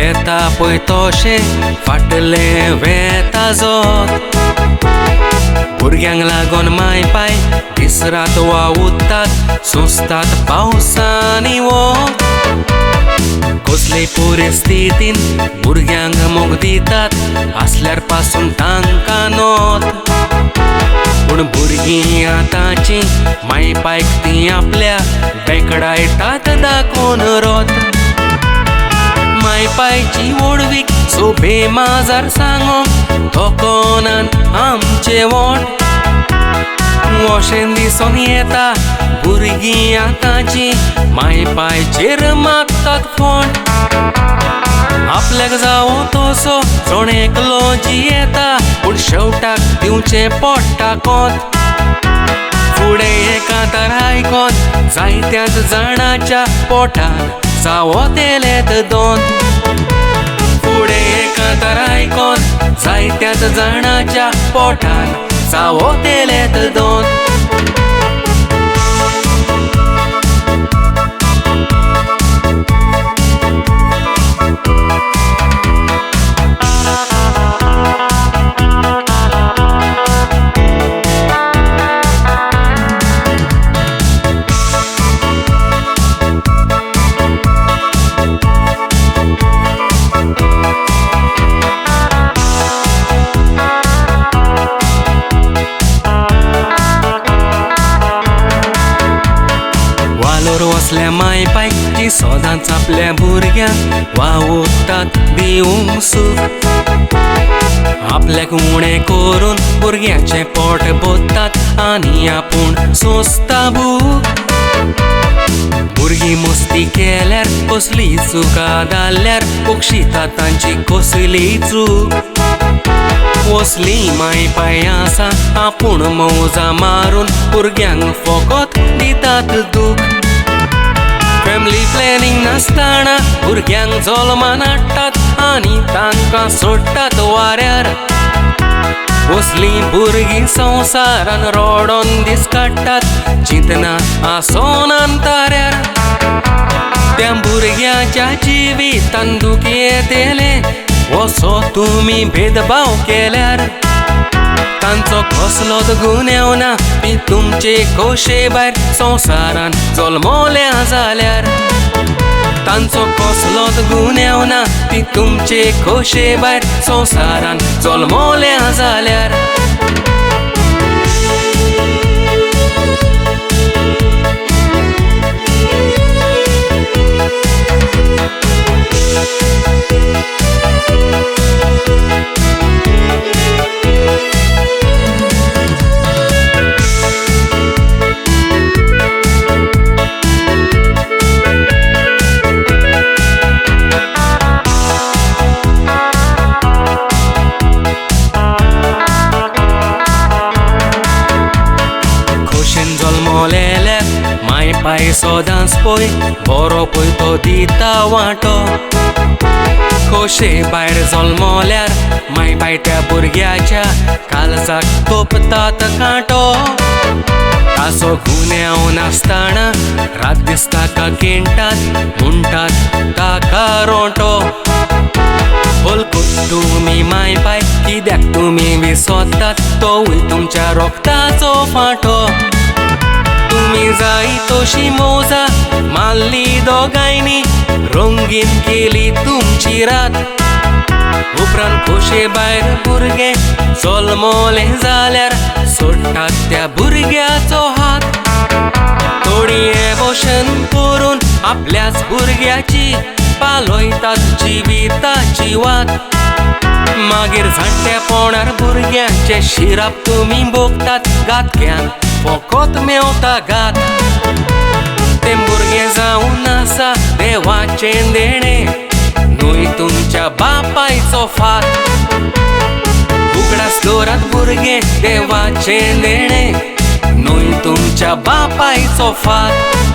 येता पळय तोशे फाटले वेता जोत भुरग्यांक लागून माय पाय दीस रात वावुरतात सुस्तात पावसांनी वत कसले परिस्थितीन भुरग्यांक मोग दितात आसल्यार पासून तांकां नोत पूण भुरगीं आतांची माय पायक ती आपल्या बेकडायतात दाखोवन रोत माय पायची ओडवीक सोबे माजार सांगोंक तोकोनान आमचे वोट वोशेन दिसोन येता भुरगीं आतांची माय पायचेर मागतात फोंट आपल्याक जावो तसो सोण एकलो जियेता पूण शेवटाक दिवचें पडटा कोंत फुडें एका तर आयकोन जायत्याच जाणाच्या पोटान जावो तेलेत दोन फुडें एका तर आयकोन जायत्याच जाणाच्या पोटान जावो तेलेत दोन वसल्या माय पायक जी सोदांच आपल्या भुरग्यांक वावुरतात दिवंक सूख आपल्याक उणें करून भुरग्याचें पोट भरतात आनी आपूण सोंसता भूक भुरगीं मस्ती केल्यार कसली चुका जाल्यार पक्षिता तांची कसली चूक कसली माय पाय आसा आपूण मौजा मारून भुरग्यांक फकत दितात दूख फॅमिली प्लॅनिंग नासतना भुरग्यांक जल्मान हाडटात आनी तांकां सोडटात वाऱ्यार कसली भुरगीं संवसारान रोडोन दीस काडटात चिंतना आसोन अंतऱ्यार त्या भुरग्याच्या जिवितान दूख येतले असो तुमी भेदभाव केल्यार तांचो कसलोच गुन्यांव ना ती तुमचे खोशे भायर संवसारान जल्मल्या जाल्यार तांचो कसलोच गुन्यांव ना ती तुमचे खोशे भायर संवसारान जल्मल्या जाल्यार माय पाय सोदांच पळय बरो पळय तो दिता वांटो खोशे भायर जल्मल्यार माय पाय त्या भुरग्याच्या काळजाक तोपतात कांटो ताचो गुन्यांव नासतना रात दीस ताका केंटात म्हणटात ताका रोंटो बोलकूत तुमी माय पाय कित्याक तुमी विसरतात तोवूय तुमच्या रोगताचो फांटो तुमी जाय तशी मोजा मारली दोगांयनी रंगीन केली तुमची रात उपरांत खोशे भायर भुरगे जल्मले जाल्यार सोडटात त्या भुरग्याचो हात थोडी एबॉर्शन करून आपल्याच भुरग्याची पालयतात जिविताची वाट मागीर जाणट्या पोणार भुरग्यांचे शिराप तुमी भोगतात गातक्यान फकत मेवता गात ते भुरगे जावन आसा देवाचें देणें न्हय तुमच्या बापायचो फात उगडास दवरात भुरगे देवाचें देणें न्हय तुमच्या बापायचो फात